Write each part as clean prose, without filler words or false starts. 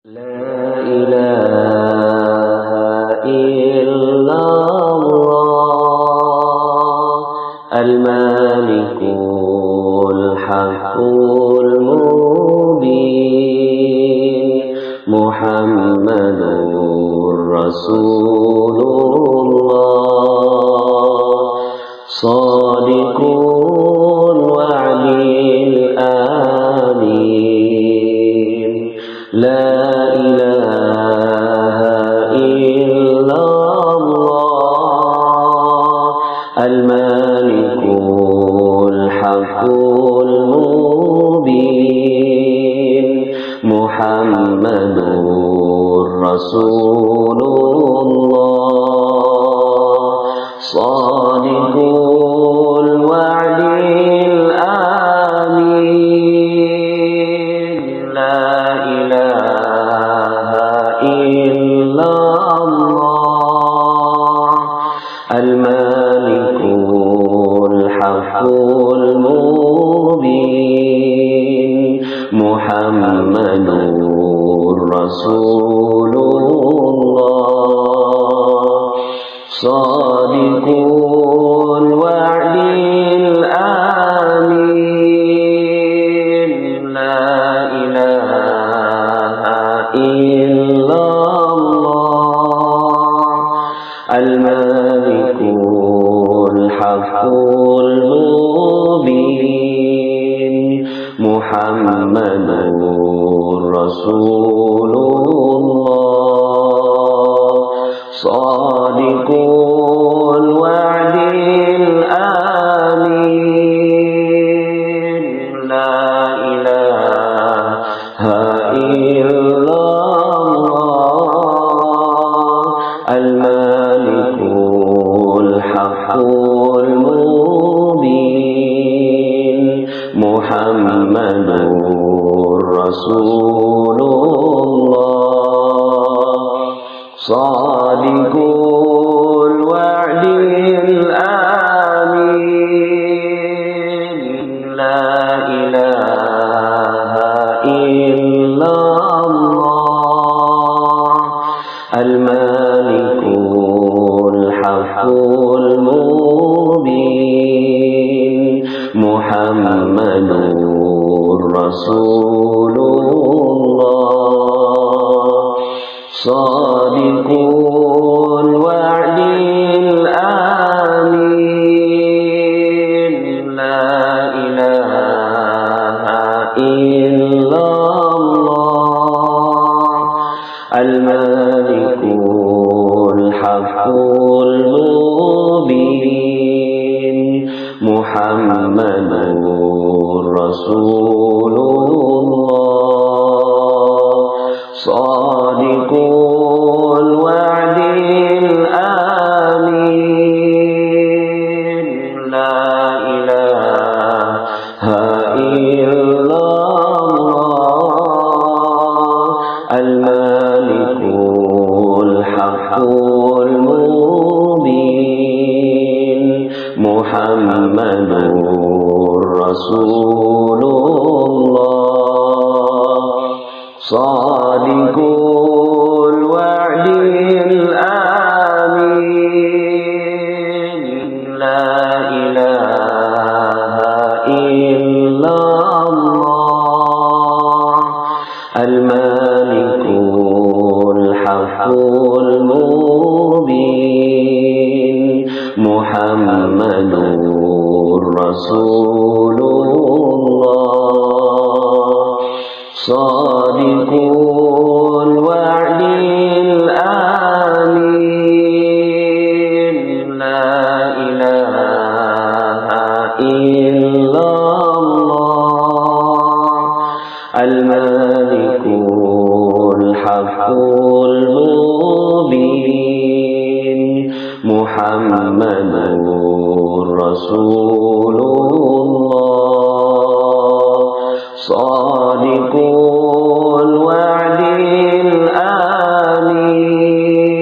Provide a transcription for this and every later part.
لا إله إلا الله الملك الحق المبين محمد رسول الله صادق الوعد الآمين لا إله إلا الله الملك الحق المبين محمد رسول الله صادق الوعد الآمين لا إله إلا الله الملك الحق المبين محمد رسول الله صادق الوعد الآمين لا إله إلا الله الملك الحق المبين محمد رسول الله صادق الوعد الآمين لا إله إلا الله الملك الحق المبين محمد رسول الله صادق الوعد الآمين لا إله إلا الله الملك الحق المبين محمد رسول الله صادق الوعد الآمين لا إله إلا الله الملك الحق المبين محمد رسول الله صادق الوعد الآمين لا إله إلا الله الملك الحق المبين محمد رسول الله صادق الوعد الآمين لا إله إلا الله الملك الحق المبين محمد رسول الله صادق الوعد الآمين لا إله إلا الله الملك الحق المبين محمد رسول الله صادق الوعد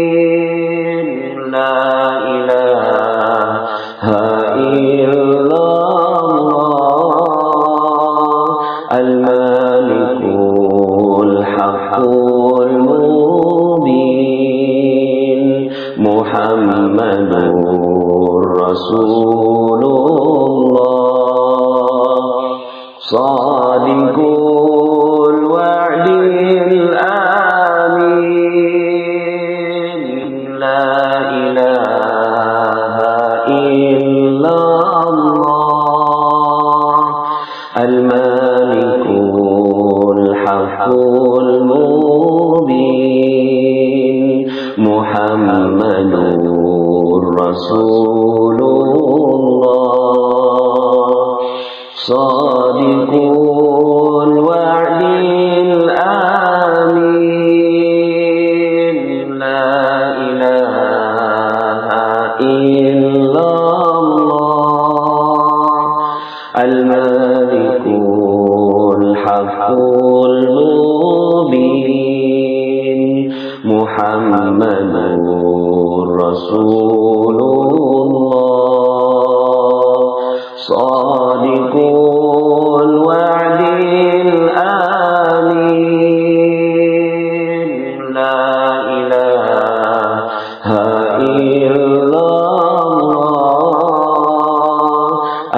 الآمين لا إله إلا الله الملك الحق মুহাম্মাদুর রাসূলুল্লাহ সাদিকুল ওয়া'দিল আমিন লা ইলাহা ইল্লাল্লাহ আল মালিকুল হাক্কুল মুবিন মুহাম্মাদুর রাসূলুল্লাহ সাদিকুল ওয়া'দিল আমিন লা ইলাহা ইল্লাল্লাহ আল মালিকুল হাক্কুল মুবিন মুহাম্মাদুর রাসূলুল্লাহ সাদিকুল ওয়া'দিল আমিন লা ইলাহা ইল্লাল্লাহ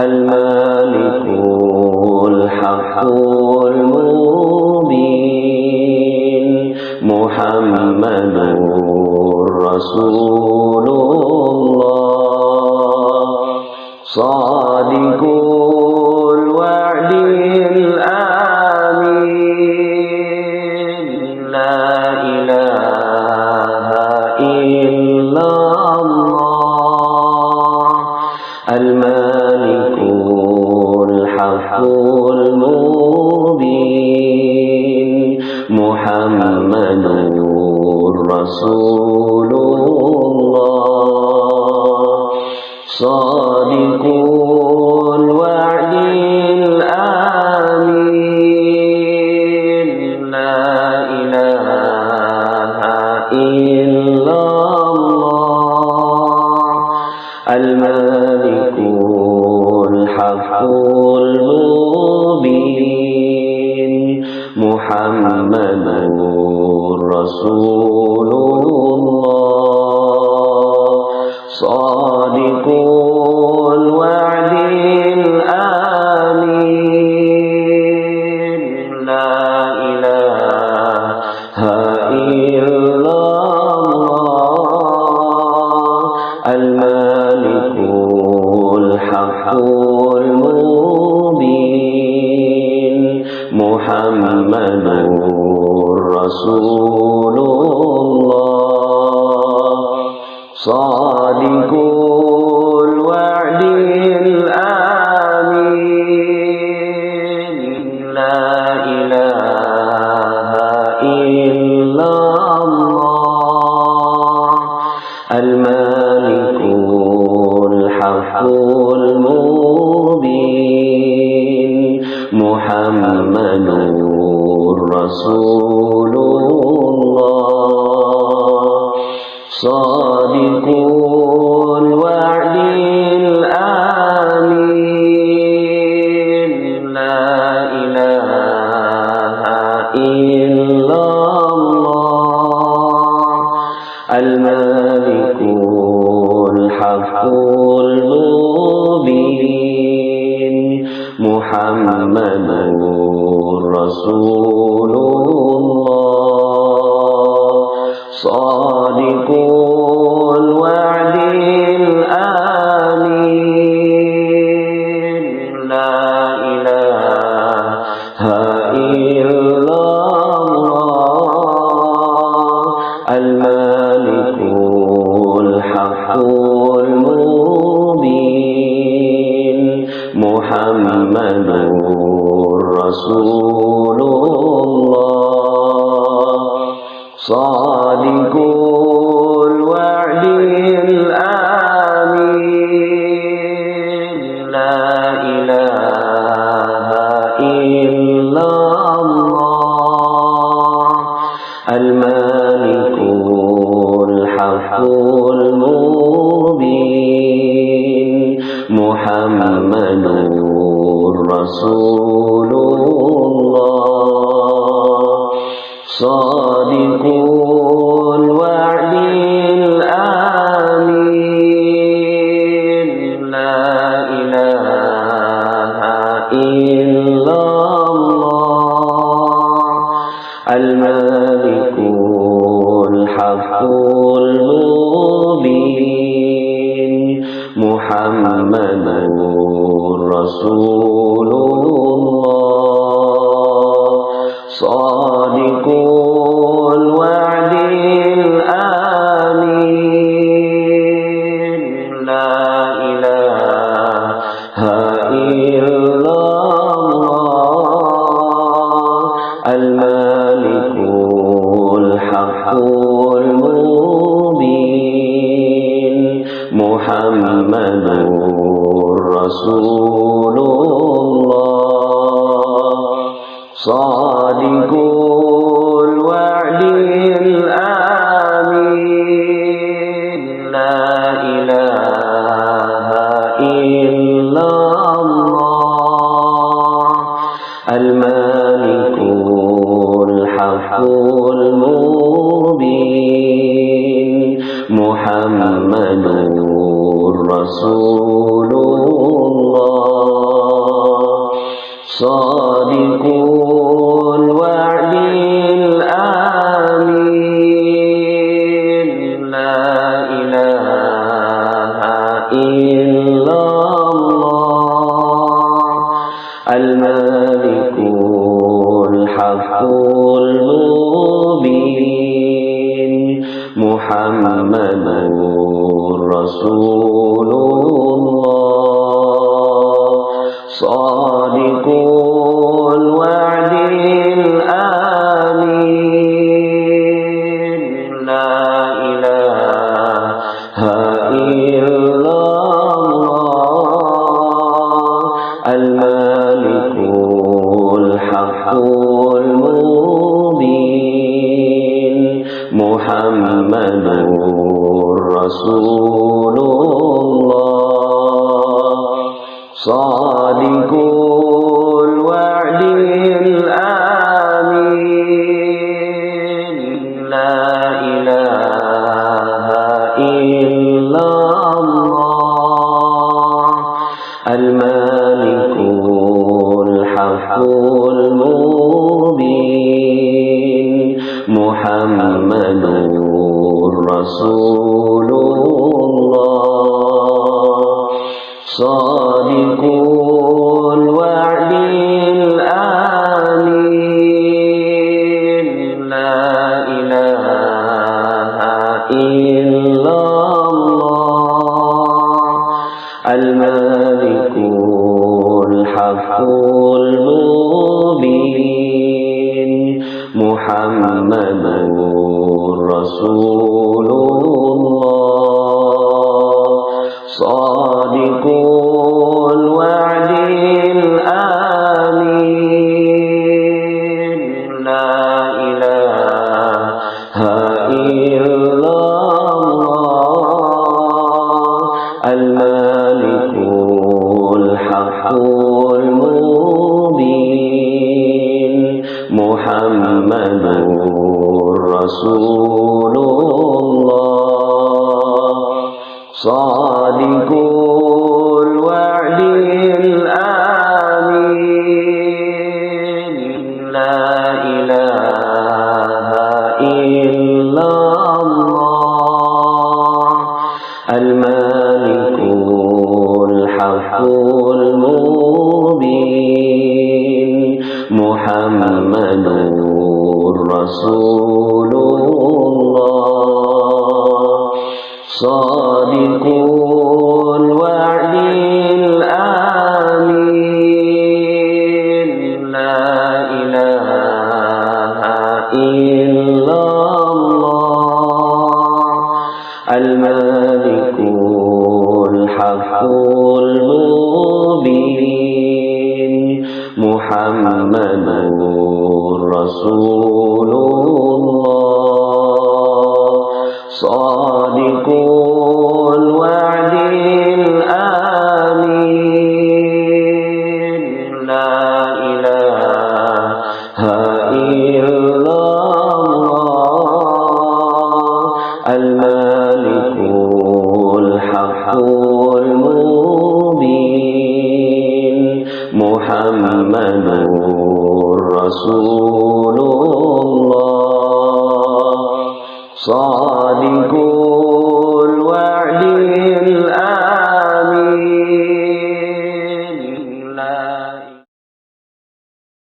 আল মালিকুল হাক্কুল মুবিন মুহাম্মাদুর রাসূলুল্লাহ সাদিকুল ওয়া'দিল আমিন লা ইলাহা ইল্লাল্লাহ আল মালিকুল হাক্কুল মুবিন মুহাম্মাদুর রাসূলুল্লাহ সাদিকুল ওয়া'দিল আমিন লা ইলাহা ইল্লাল্লাহ আল মালিকুল হাক্কুল মুবিন মুহাম্মাদুর রাসূলুল্লাহ সাদিকুল ওয়া'দিল আমিন লা ইলাহা ইল্লাল্লাহ আল মালিকুল হাক্কুল মুবিন মুহাম্মাদুর রাসূলুল্লাহ সাদিকুল ওয়া'দিল আমিন লা ইলাহা ইল্লাল্লাহ আল মালিকুল হাক্কুল মুবিন মুহাম্মাদুর রাসূলুল্লাহ সাদিকুল ওয়া'দিল আমিন লা ইলাহা ইল্লাল্লাহ আল মালিকুল হাক্কুল মুবিন মুহাম্মাদুর রাসূলুল্লাহ সাদিকুল ওয়া'দিল আমিন লা ইলাহা ইল্লাল্লাহ আল মালিকুল হাক্কুল মুবিন মুহাম্মাদুর রাসূলুল্লাহ সাদিকুল ওয়া'দিল আমিন লা ইলাহা ইল্লাল্লাহ আল মালিকুল হাক্কুল মুবিন মুহাম্মাদুর রাসূলুল্লাহ সাদিকুল ওয়া'দিল আমিন الملك الحق المبين محمد رسول الله صادق الوعد الآمين لا إله إلا الله الملك الحق المبين محمد رسول الله صادق الوعد الآمين لا إله إلا الله الملك الحق المبين محمد رسول الله صادق الوعد الآمين لا إله إلا الله الملك الحق المبين محمد رسول الله صادق الوعد الآمين لا إله إلا الله الملك الحق المبين محمد رسول الله صادق الوعد الآمين لا إله إلا الله الملك الحق المبين محمد رسول الله صادق الوعد الآمين لا إله إلا الله الملك الحق المبين محمد رسول الله صادق الوعد الآمين لا إله إلا الله الملك الحق المبين محمد رسول الله صادق الوعد الآمين لا إله إلا الله الملك الحق المبين محمد رسول الله صادق الوعد الآمين لا إله إلا الله الملك الحق المبين محمد رسول الله صادق الوعد الآمين لا إله إلا صادق الوعد الآمين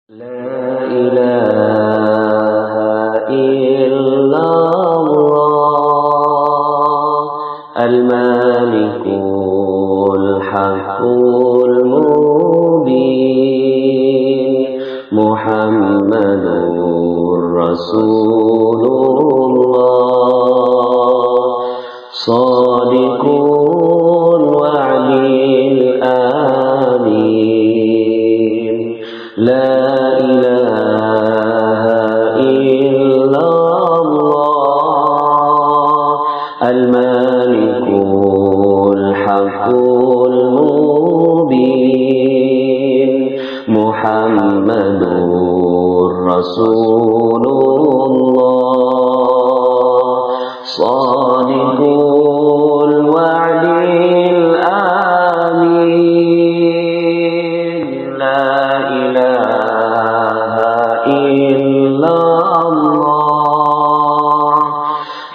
لا إله إلا الله الملك الحق المبين محمد رسول الله صادق الوعد الآمين لا إله إلا الله الملك الحق المبين محمد رسول الله صادق الوعد الآمين لا إله إلا الله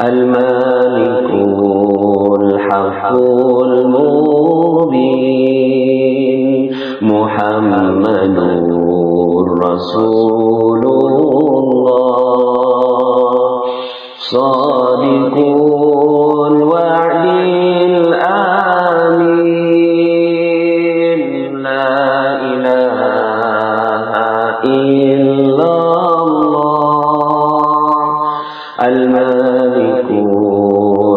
الملك الحق المبين محمد رسول الله صادق الوعد الآمين لا إله إلا الله الملك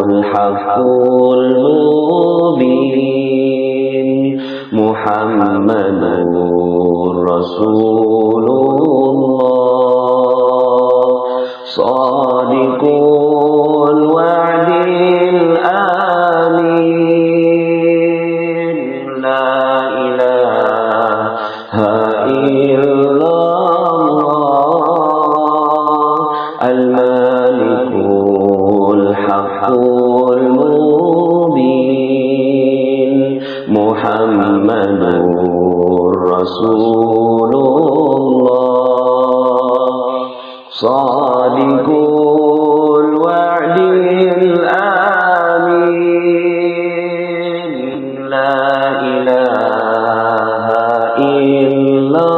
الحق المبين محمد رسول الله صادق الوعد الآمين لا إله إلا الله الملك الحق المبين محمد رسول الله صادق الوعد الآمين لا إله إلا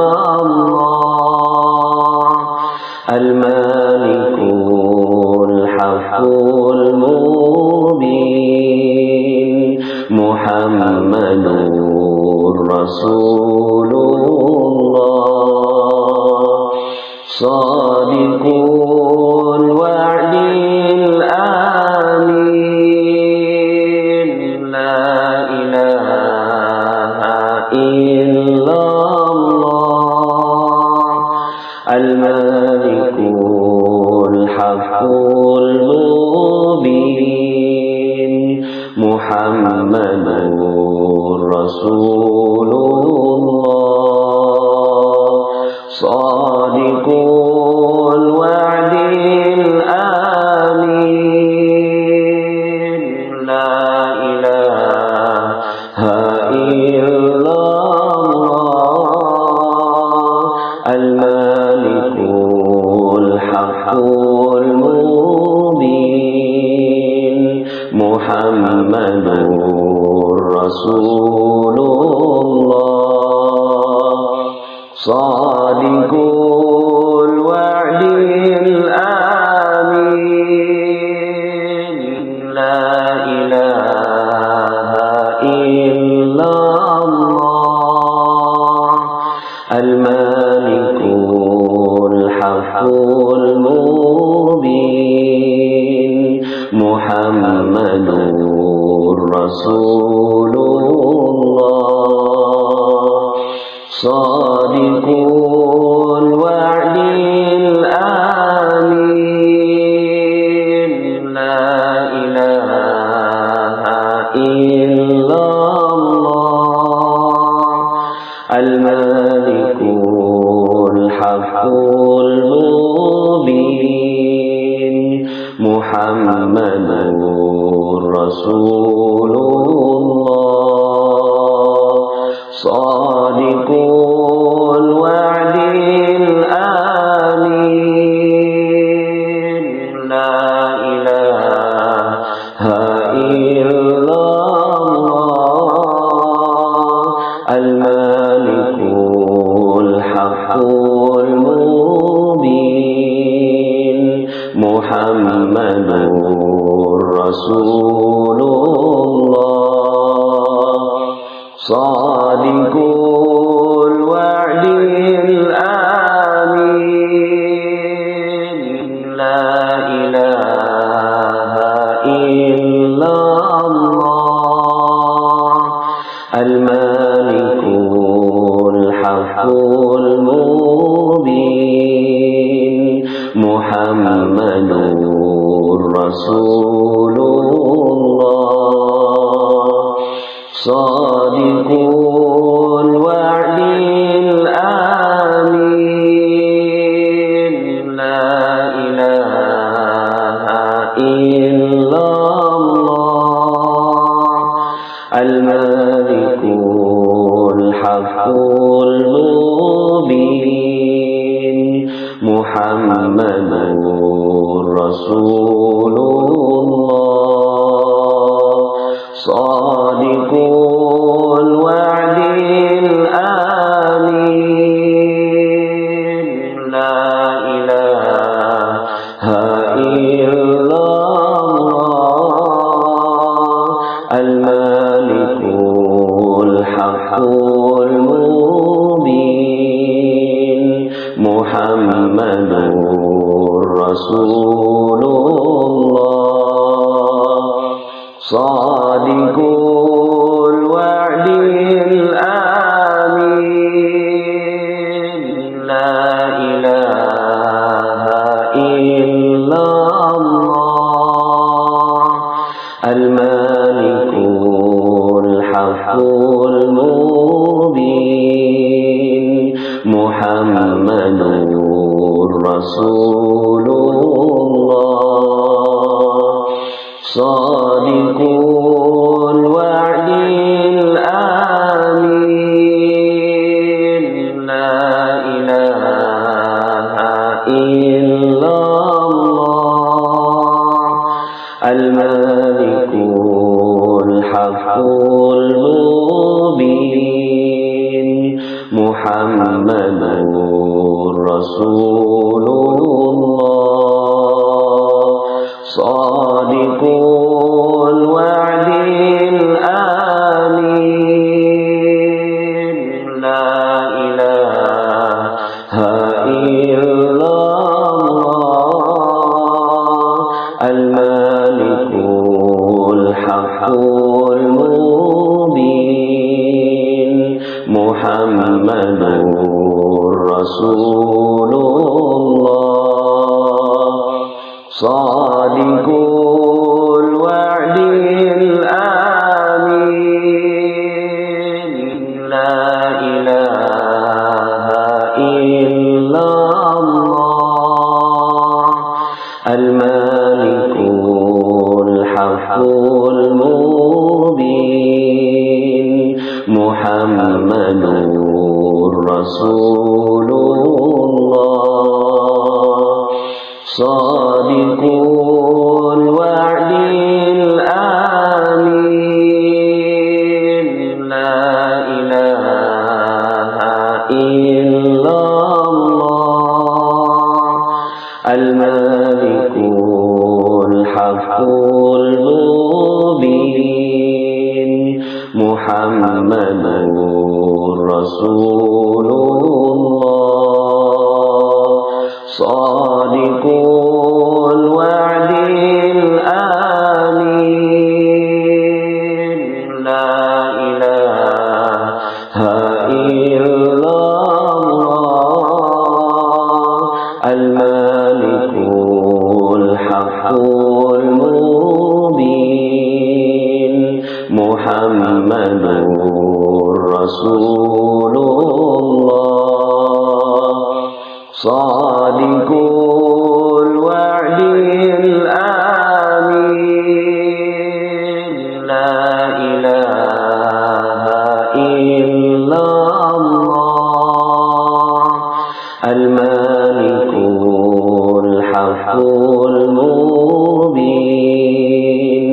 الله الملك الحق المبين محمد رسول الله صادق الوعد الآمين لا إله إلا الله الملك الحق المبين محمد رسول الله صادق الوعد الآمين لا إله إلا الله الملك الحق المبين محمد رسول الله صادق الوعد الآمين لا إله إلا الله الملك الحق المبين محمد رسول الله صادق الوعد الآمين لا إله إلا الله الملك الحق المبين محمد رسول الله صادق الوعد الآمين لا إله Muhammadur Rasulullah Shadiqul wa'dil amin La ilaha illallah Al-Malikul Haqqul Mubin Muhammadur Rasulullah Shadiqul wa'dil amin La ilaha illallah Al-Malikul Haqqul Mubin Muhammadur Rasulullah Shadiqul wa'dil amin La ilaha illallah Al-Malikul Haqqul Mubin Muhammadur Rasulullah Shadiqul wa'dil amin La ilaha illallah Al-Malikul Haqqul Mubin Muhammadur Rasulullah Shadiqul wa'dil amin La ilaha illallah Al-Malikul Haqqul Mubin Muhammadur Rasulullah Shadiqul wa'dil amin La ilaha illallah Al-Malikul Haqqul Mubin Muhammadur Rasulullah Shadiqul wa'dil amin La ilaha illallah Al-Malikul Haqqul Mubin Muhammadur Rasulullah Shadiqul wa'dil amin La ilaha illallah Al-Malikul Haqqul Mubin Muhammadur Rasulullah Shadiqul wa'dil amin La ilaha illallah Al-Malikul Haqqul Mubin Muhammadur Rasulullah Shadiqul wa'dil amin La ilaha illallah Al-Malikul Haqqul Mubin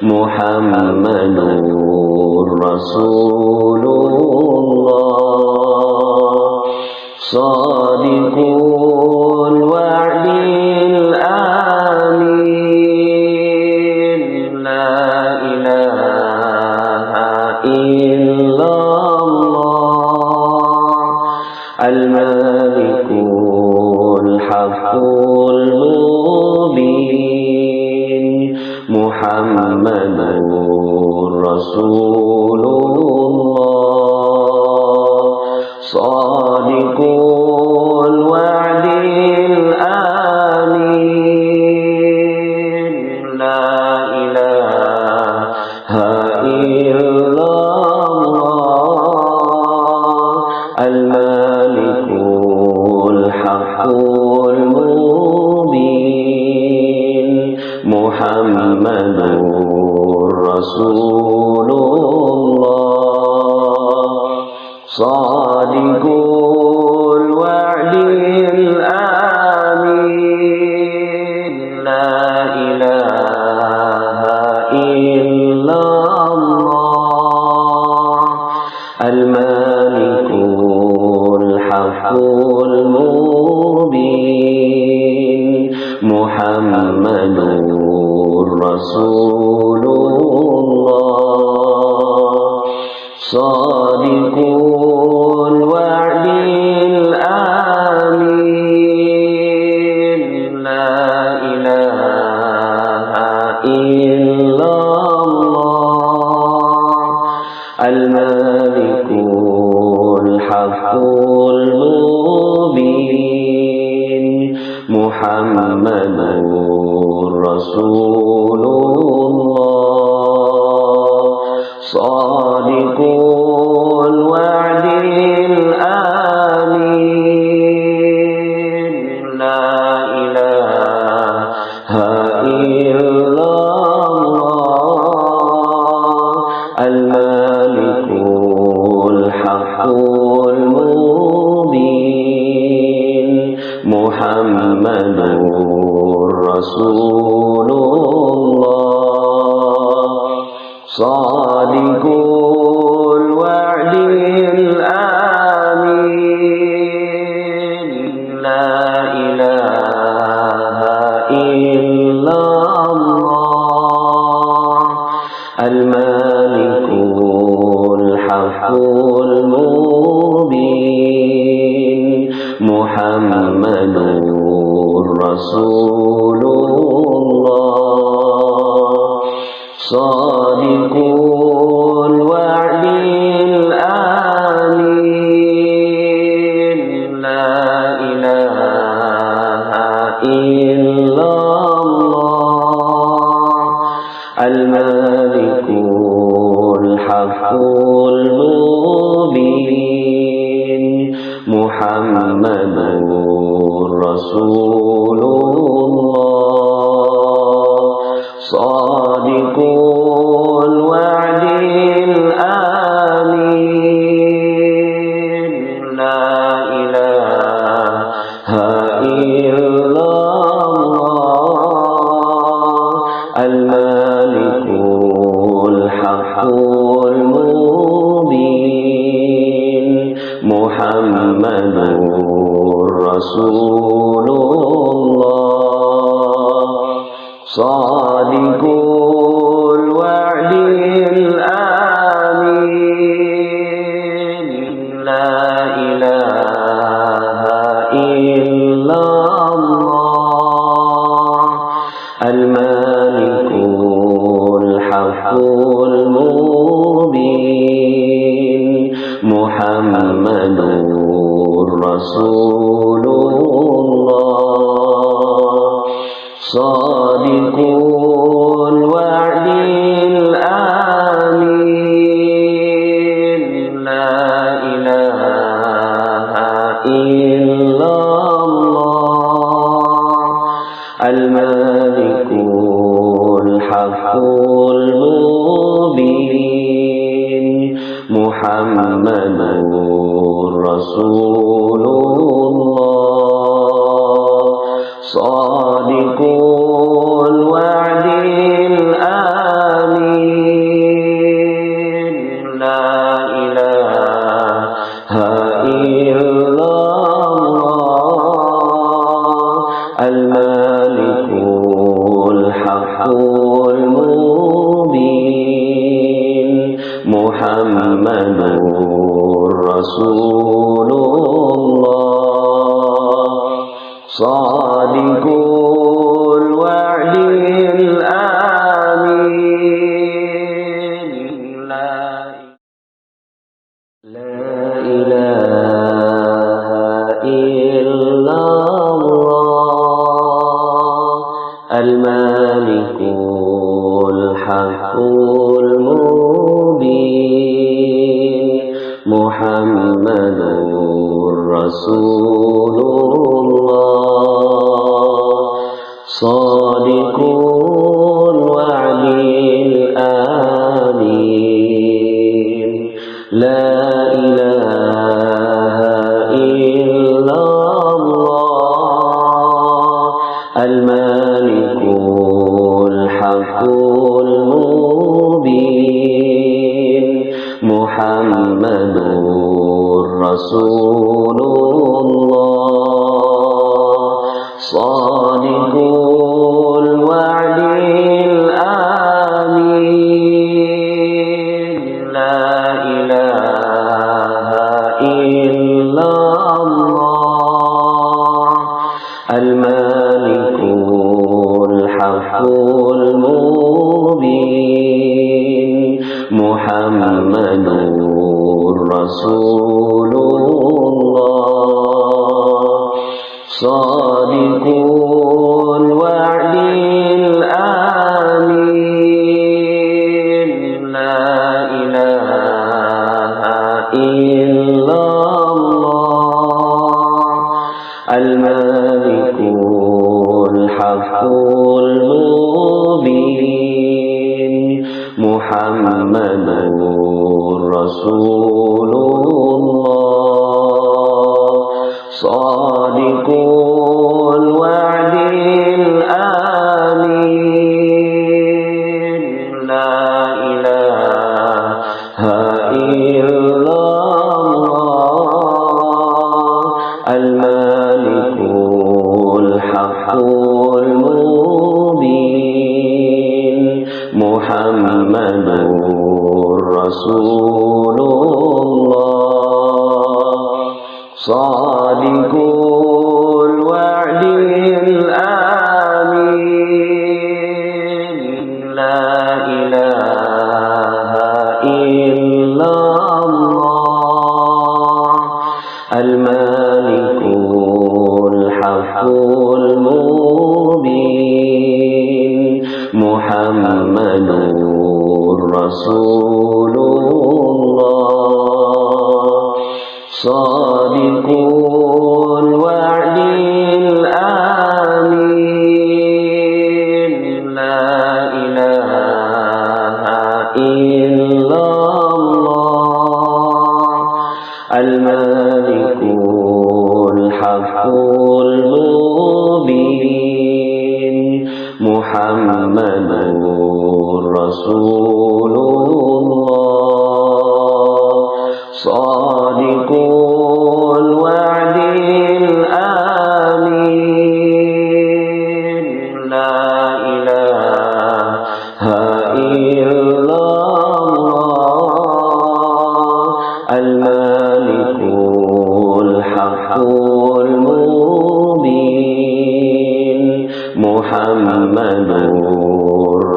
Muhammadur Rasulullah Shadiqul wa'dil মুহাম্মাদুর রাসূলুল্লাহ সাদিকুল ওয়াদিল আমিন লা ইলাহা ইল্লাল্লাহ আল মালিকুল হাক্কুল মুবিন মুহাম্মাদুর রাসূলুল্লাহ সাদিকুল ওয়াদিল আমিন লা ইলাহা ইল্লাল্লাহ আল মালিকুল হাক্কুল মুবিন মুহাম্মাদুর রাসূলুল্লাহ সাদিকুল ওয়াদিল আমিন লা ইলাহা ইল্লাল্লাহ আল মালিকুল হাক্কুল মুবিন মুহাম্মাদুর রাসূলুল্লাহ সাদিকুল ওয়াদিল আমিন লা ইলাহা ইল্লাল্লাহ আল মালিকুল হাক্কুল মুবিন মুহাম্মাদুর রাসূলুল্লাহ সাদিকুল ওয়াদিল আমিন লা ইলাহা ইল্লাল্লাহ আল মালিকুল হাক্কুল মুবিন মুহাম্মাদুর রাসূলুল্লাহ সাদিকুল ওয়াদিল আমিন লা ইলাহা ইল্লাল্লাহ আল মালিকুল হাক্কুল মুবিন মুহাম্মাদুর রাসূলুল্লাহ সাদিকুল ওয়াদিল আমিন লা ইলাহা ইল্লাল্লাহ আল মালিকুল হাক্কুল মুবিন মুহাম্মাদুর রাসূলুল্লাহ সাদিকুল ওয়াদিল আমিন লা ইলাহা ইল্লাল্লাহ আল মালিকুল হাক্কুল মুবিন মুহাম্মাদুর রাসূলুল্লাহ সাদিকুল ওয়াদিল আমিন লা ইলাহা ইল্লাল্লাহ আল মালিকুল হাক্কুল মুবিন মুহাম্মাদুর রাসূলুল্লাহ সাদিকুল ওয়াদিল আমিন লা ইলাহা ইল্লাল্লাহ আল মালিকুল হাক্কুল মুবিন মুহাম্মাদুর রাসূলুল্লাহ সাদিকুল ওয়াদিল আমিন المالك الحق المبين محمد رسول الله صادق الوعد الآمين لا إله إلا الله المالك الحق المبين محمد رسول الله صادق الوعد الآمين لا إله إلا الله المالك الحق المبين محمد رسول الله صادق الوعد الآمين لا إله إلا الله المالك الحق المبين محمد رسول الله صادق الوعد الآمين لا إله إلا الله المالك الحق المبين محمد رسول الله صادق الوعد الآمين لا إله إلا الله المالك الحق المبين محمد رسول الله صادق الوعد الآمين لا إله إلا الله المالك الحق المبين محمد رسول الله صادق الوعد الآمين لا إله إلا الله المالك الحق المبين محمد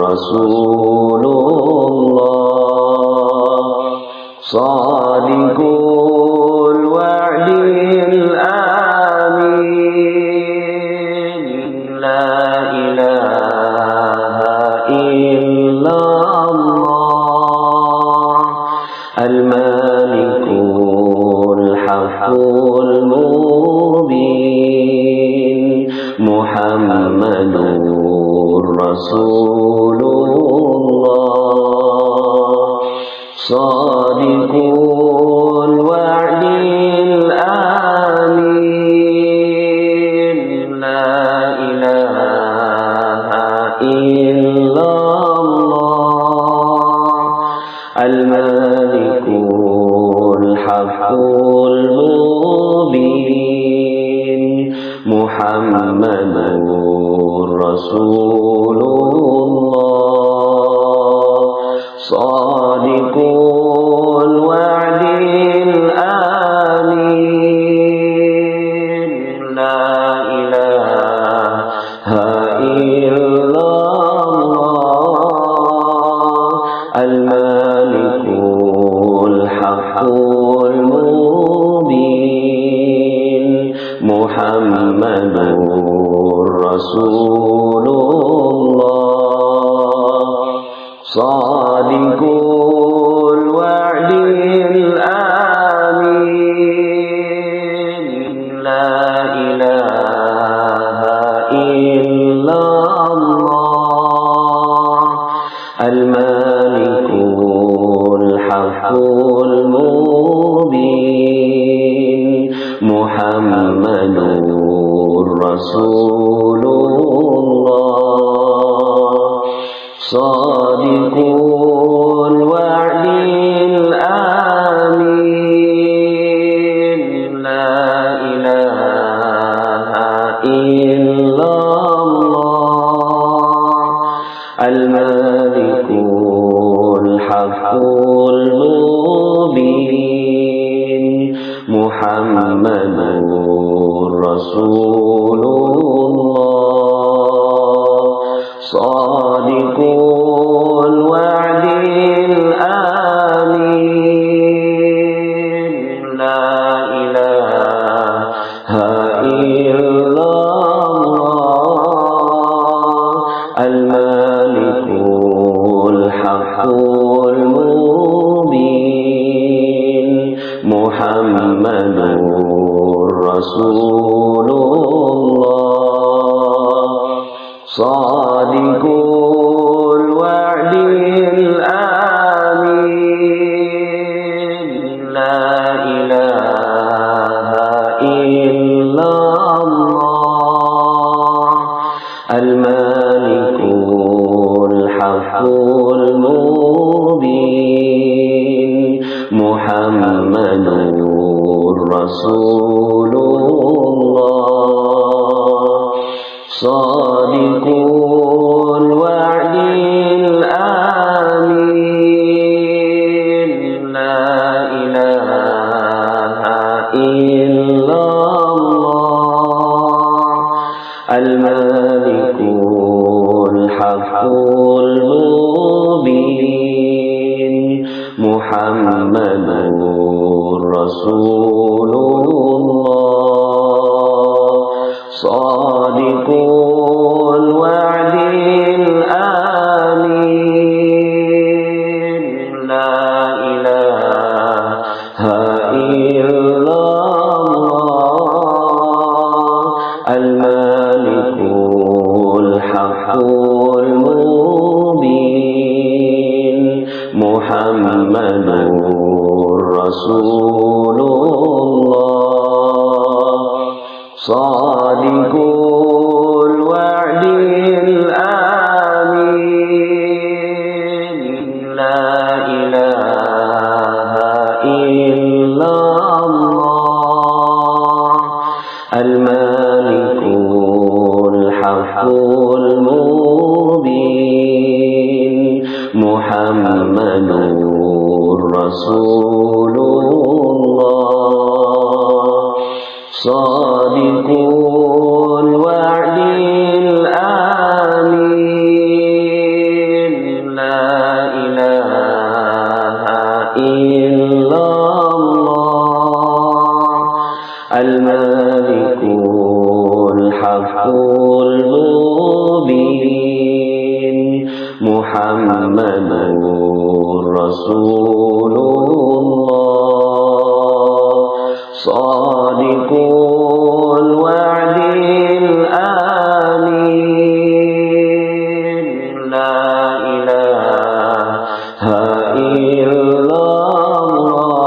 رسول الله صادق الوعد الآمين لا إله إلا الله المالك الحق المبين محمد رسول الله صادق الوعد الآمين لا إله إلا الله المالك الحق المبين محمد رسول الله صادق الوعد الآمين لا إله إلا الله المالك الحق المبين محمد رسول صادق الوعد الآمين لا إله إلا الله الملك الحق المبين محمد رسول الله صادق الوعد الآمين لا إله إلا الله الملك الحق المبين محمد رسول الله صادق الوعد الآمين لا إله إلا الله الملك الحق المبين محمد رسول الله صادق الوعد الآمين لا إله إلا الله الملك الحق المبين محمد رسول الله صادق الوعد الآمين لا إله إلا الله الملك الحق المبين محمد رسول الله صادق الوعد الآمين لا إله إلا الله الملك الحق المبين محمد رسول الله صادق الوعد الآمين لا إله إلا الله الملك الحق المبين محمد رسول الله صادق الوعد الآمين لا إله إلا الله الملك الحق المبين محمد رسول الله صادق الوعد الآمين لا إله إلا الله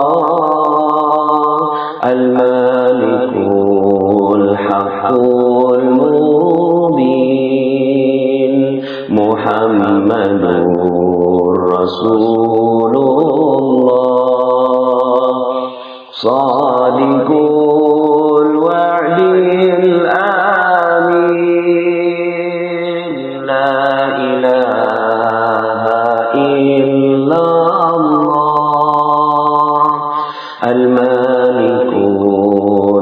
الملك الحق المبين محمد رسول الله صادق الوعد الآمين لا إله إلا الله الملك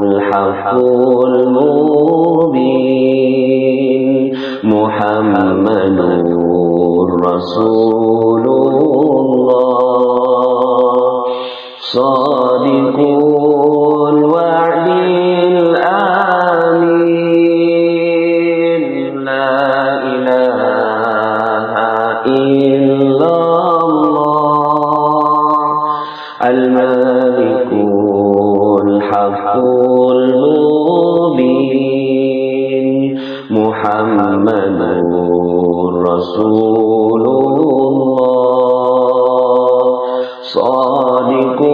الحق المبين محمد رسول الله صادق الوعد الآمين لا إله إلا মুহাম্মাদুর রাসূলুল্লাহ সাদিকুল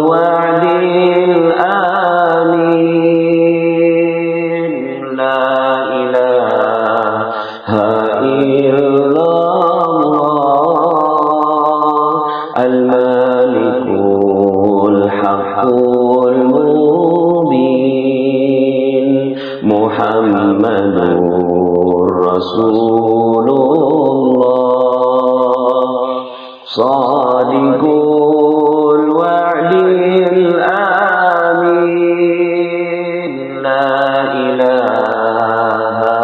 ওয়া'দিল আমিন লা ইলাহা ইল্লাল্লাহ আল মালিকুল হাক্কুল মুবিন মুহাম্মাদুর রাসূলুল্লাহ সাদিকুল ওয়া'দিল আমিন লা ইলাহা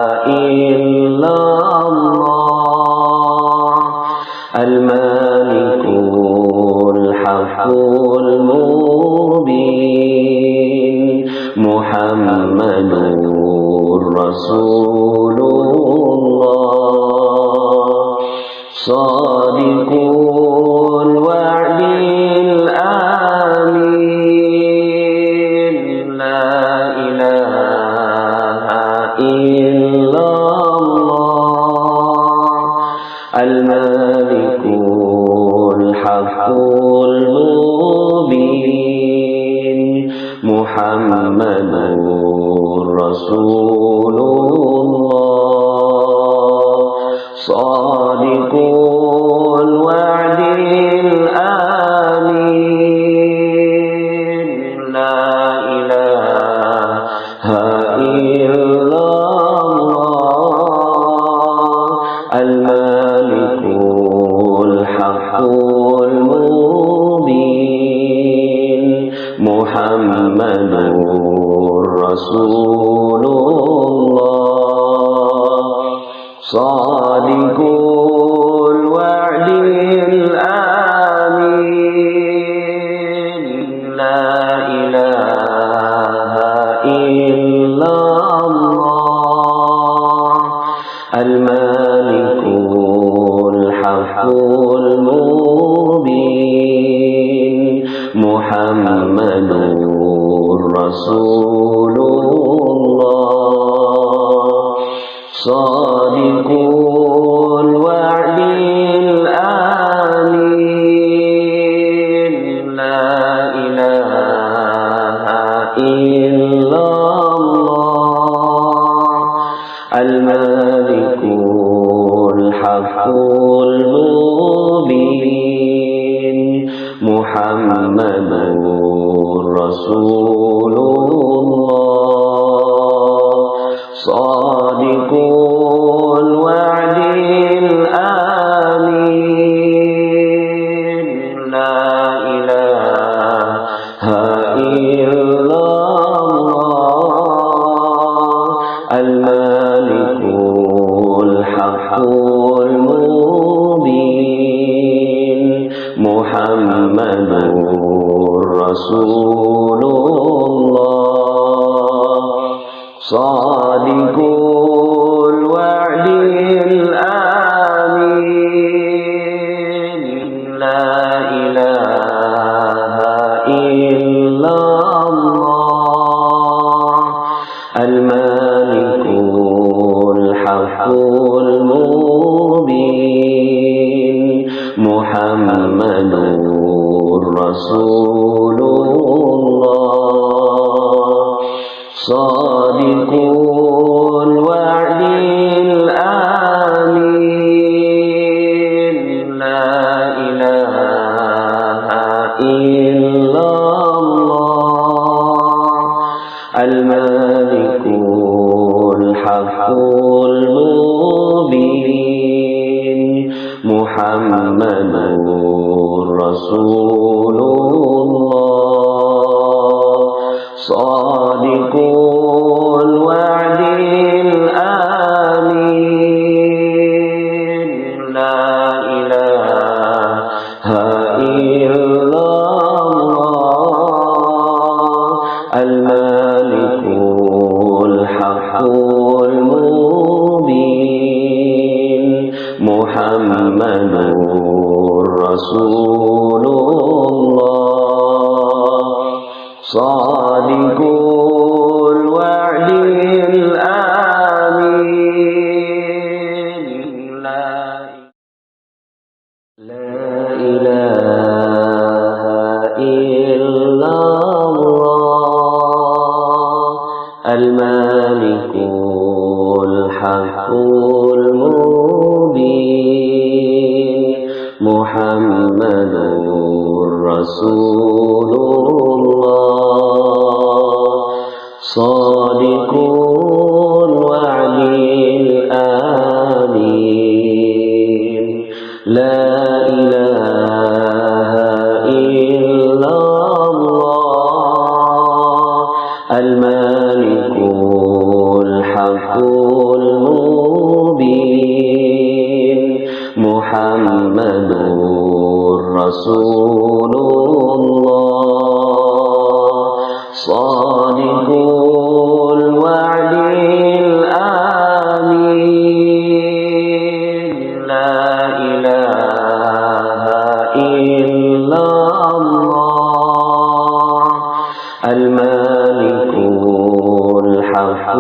ইল্লাল্লাহ আল মালিকুল হাক্কুল মুবিন মুহাম্মাদুর রাসূলুল্লাহ সাদিকুল ওয়া'দিল আমিন লা ইলাহা ইল্লাল্লাহ আল মালিকুল হাক্কুল মুবিন মুহাম্মাদুর রাসূলুল্লাহ সাদিকুল ওয়া'দিল আমিন লা ইলাহা ইল্লাল্লাহ আল মালিকুল হাক্কুল মুবিন মুহাম্মাদুর রাসূলুল্লাহ সাদিকুল ওয়া'দিল আমিন লা ইলাহা ইল্লাল্লাহ আল মালিকুল হাক্কুল মুবিন মুহাম্মাদুর রাসূলুল্লাহ সাদিকুল ওয়া'দিল আমিন লা ইলাহা ইল্লাল্লাহ আল মালিকুল হাক্কুল মুবিন মুহাম্মাদুর রাসূলুল্লাহ সাদিকুল ওয়া'দিল আমিন লা ইলাহা ইল্লাল্লাহ আল মালিকুল হাক্কুল মুবিন মুহাম্মাদুর রাসূলুল্লাহ সাদিকুল ওয়া'দিল আমিন লা ইলাহা ইল্লাল্লাহ আল মালিকুল হাক্কুল মুবিন মুহাম্মাদুর রাসূলুল্লাহ সাদিকুল ওয়া'দিল আমিন লা ইলাহা ইল্লাল্লাহ আল মালিকুল হাক্কুল মুবিন মুহাম্মাদুর রাসূলুল্লাহ সাদিকুল ওয়া'দিল আমিন লা ইলাহা ইল্লাল্লাহ আল মালিকুল হাক্কুল মুবিন মুহাম্মাদুর রাসূলুল্লাহ সাদিকুল ওয়া'দিল আমিন المبين محمد رسول الله صادق الوعد الآمين لا إله إلا الله الملك الحق المبين محمد رسول الله صادق الوعد الآمين لا إله إلا الله الملك الحق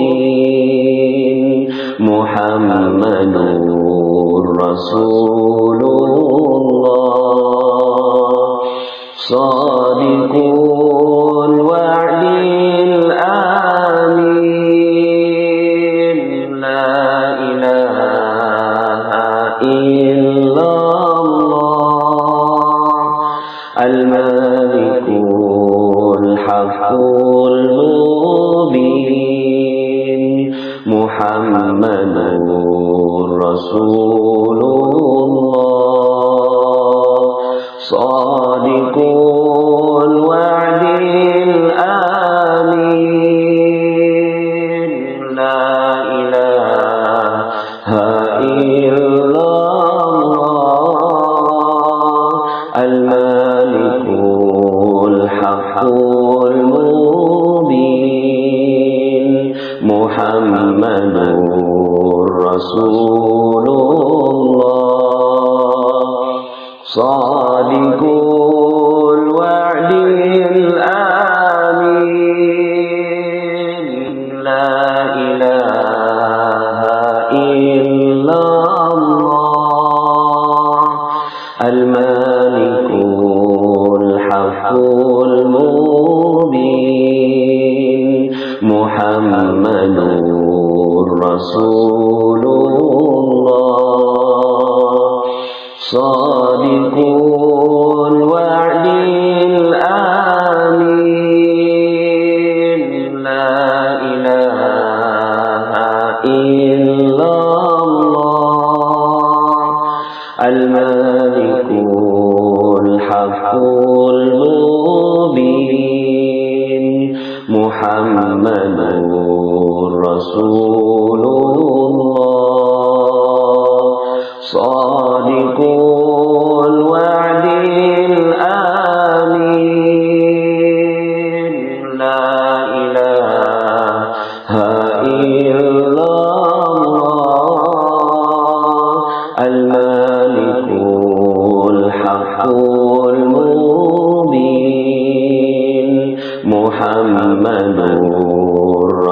المبين محمد رسول الله صادق الوعد الآمين لا إله إلا الله الملك الحق المبين محمد رسول الله صادق الوعد الآمين لا إله إلا الله الملك الحق المبين محمد رسول الله صادق الوعد الآمين لا إله إلا الله الملك الحق المبين محمد رسول الله صادق الوعد الآمين لا إله إلا الله الملك الحق المبين محمد رسول الله صادق الوعد الآمين لا إله إلا الله الملك الحق المبين محمد رسول الله صادق الوعد الآمين لا إله إلا الله الملك الحق المبين محمد رسول الله صادق الوعد الآمين لا إله إلا الله الملك الحق المبين محمد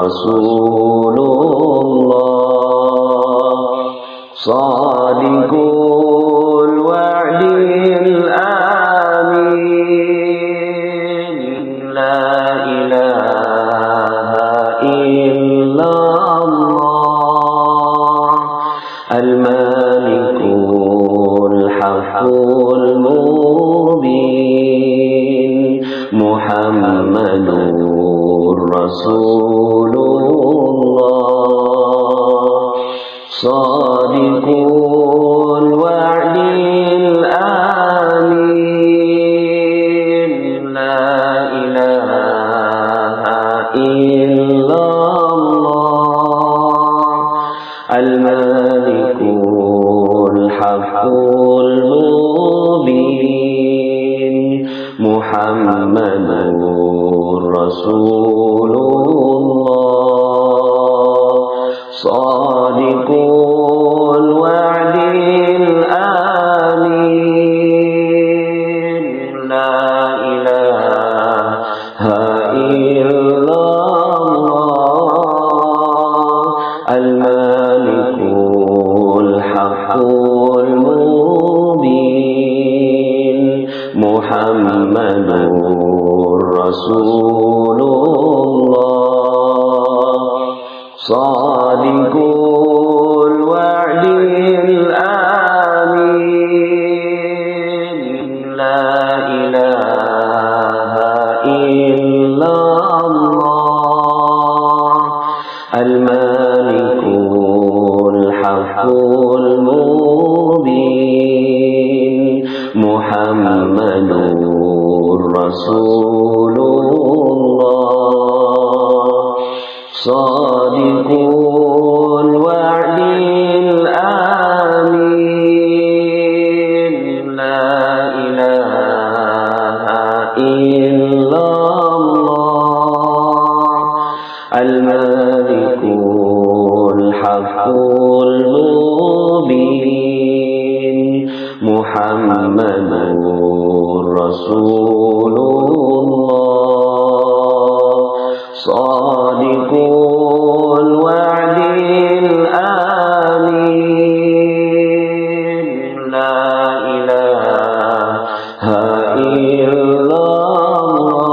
رسول الله صادق الوعد الآمين لا إله إلا الله الملك الحق المبين محمد رسول الله صادق الوعد الآمين لا إله إلا الله الملك الحق المبين محمد رسول الله صادق الوعد الآمين لا إله إلا الله الملك الحق المبين محمد رسول الله صادق الوعد الآمين لا إله إلا الله الملك الحق المبين محمد صادق الوعد الآمين لا إله إلا الله الملك الحق المبين محمد رسول الله صادق الوعد الآمين لا إله إلا الله الملك الحق المبين محمد رسول الله صادق الوعد الآمين لا إله إلا الله الملك الحق المبين محمد رسول الله صادق الوعد الآمين لا إله إلا الله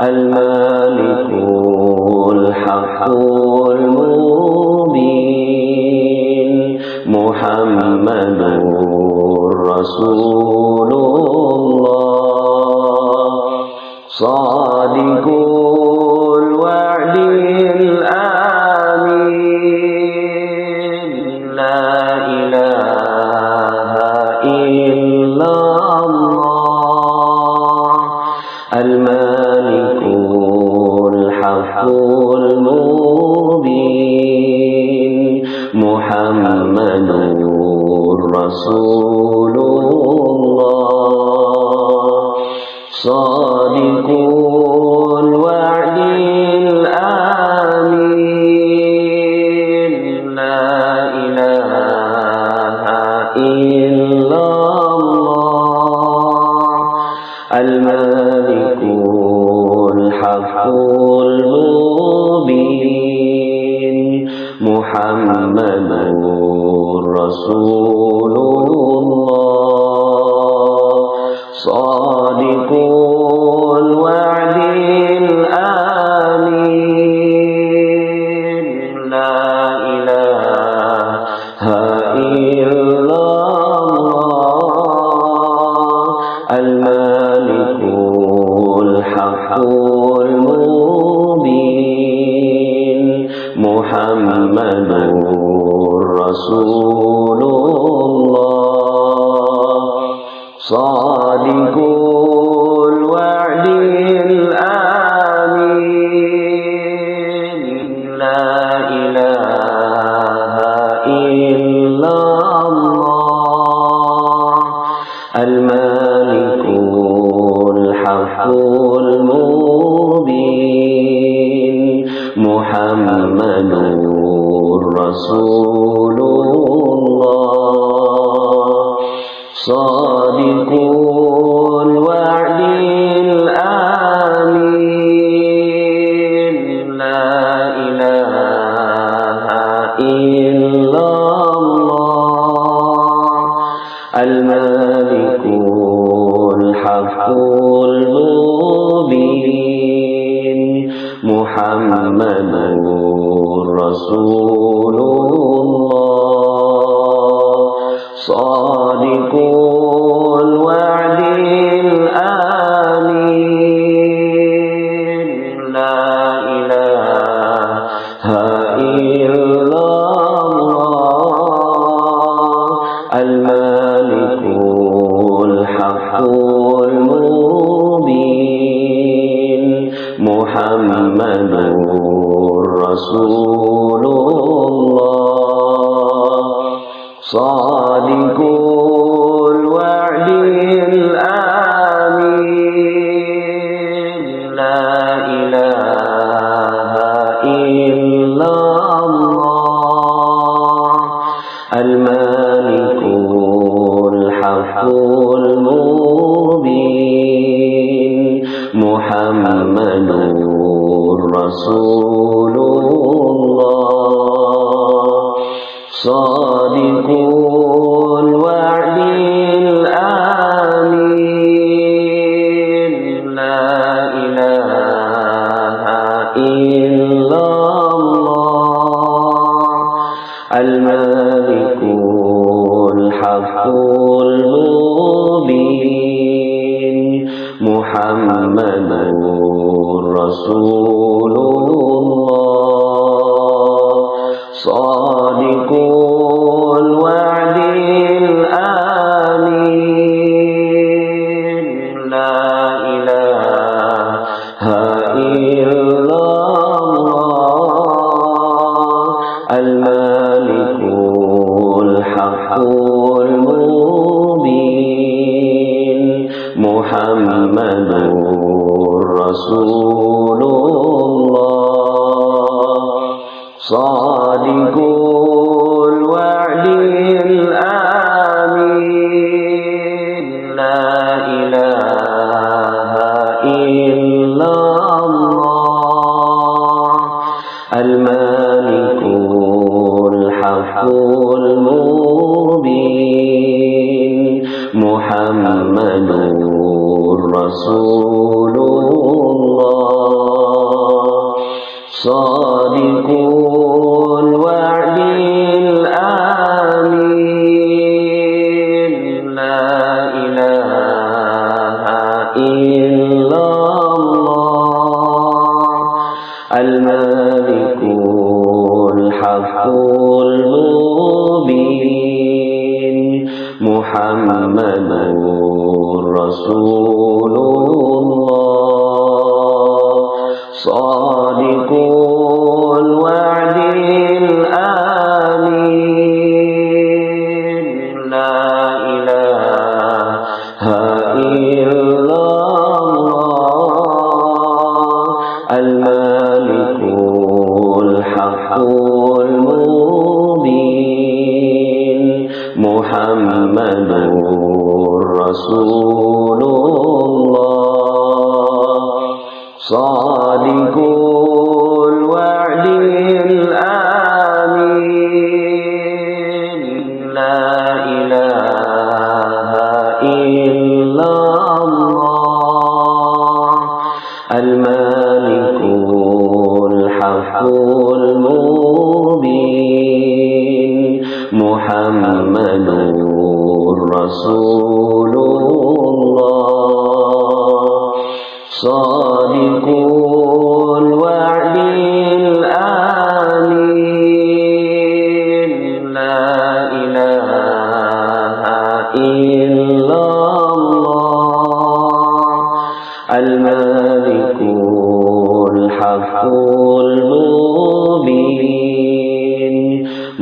الملك الحق المبين محمد رسول الله صادق الوعد الآمين لا إله إلا الله الملك الحق المبين محمد رسول الله صادق الوعد الآمين لا إله إلا الله الملك الحق المبين محمد رسول الله صادق الوعد الآمين لا إله إلا الله الملك الحق المبين محمد رسول الله صادق الوعد الآمين لا إله إلا الله الملك الحق المبين محمد رسول الله صادق الوعد الآمين لا إله إلا الله الملك الحق المبين محمد رسول الله صادق الوعد الآمين لا إله إلا الله الملك الحق المبين محمد رسول الله صادق الوعد الآمين لا إله إلا الله الملك الحق المبين محمد رسول الله صادق الوعد الآمين لا إله إلا الله মুহাম্মাদুর রাসূলুল্লাহ সাদিকুল ওয়াদিল আমিন লা ইলাহা ইল্লাল্লাহ আল মালিকুল হাক্কুল মুবিন মুহাম্মাদুর রাসূলুল্লাহ সাদিকুল ওয়াদিল আমিন লা ইলাহা ইল্লাল্লাহ আল মালিকুল হাক্কুল মুবিন মুহাম্মাদুর রাসূলুল্লাহ সাদিকুল ওয়াদিল আমিন লা ইলাহা ইল্লাল্লাহ আল মালিকুল হাক্কুল মুবিন মুহাম্মাদুর রাসূলুল্লাহ সাদিকুল ওয়াদিল আমিন লা ইলাহা ইল্লাল্লাহ আল মালিকুল হাক্কুল মুবিন মুহাম্মাদুর রাসূলুল্লাহ সাদিকুল ওয়াদিল আমিন লা ইলাহা ইল্লাল্লাহ আল মালিকুল হাক্কুল মুবিন মুহাম্মাদুর রাসূলুল্লাহ সাদিকুল ওয়াদিল আমিন লা ইলাহা ইল্লাল্লাহ আল মালিকুল হাক্কুল মুবিন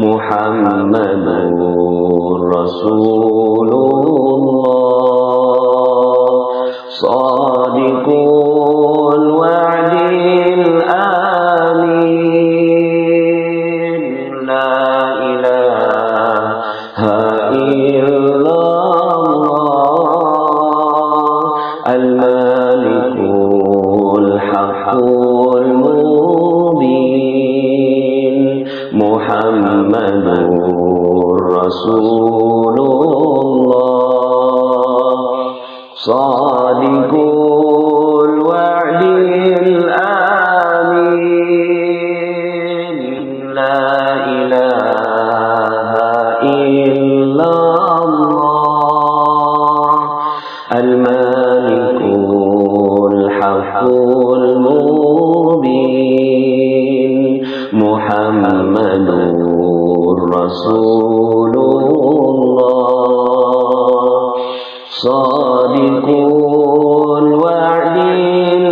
মুহাম্মাদুর রাসূলুল্লাহ সাদিকুল ওয়াদিল আমিন লা ইলাহা ইল্লাল্লাহ আল মালিকুল হাক্কুল মুবিন মুহাম্মাদুর রাসূলুল্লাহ সাদিকুল ওয়াদিল আমিন লা ইলাহা ইল্লাল্লাহ আল মালিকুল হাক্কুল মুবিন মুহাম্মাদুর রাসূলুল্লাহ সাদিকুল ওয়াদিল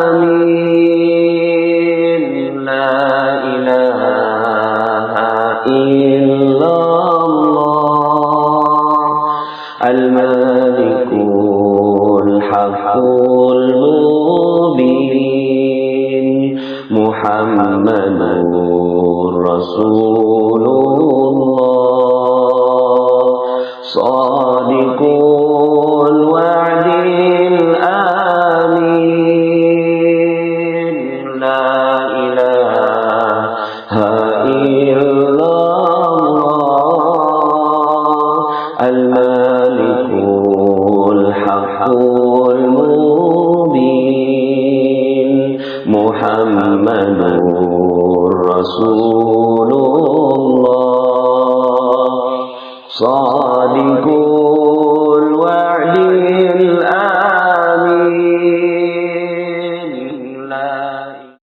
আমিন লা ইলাহা ইল্লাল্লাহ আল মালিকুল হাক্কুল মুবিন মুহাম্মাদুর রাসূলুল্লাহ সাদিকুল ওয়াদিল আমিন লা ইলাহা ইল্লাল্লাহ আল মালিকুল হাক্কুল মুবিন মুহাম্মাদুর রাসূলুল্লাহ সাদিকুল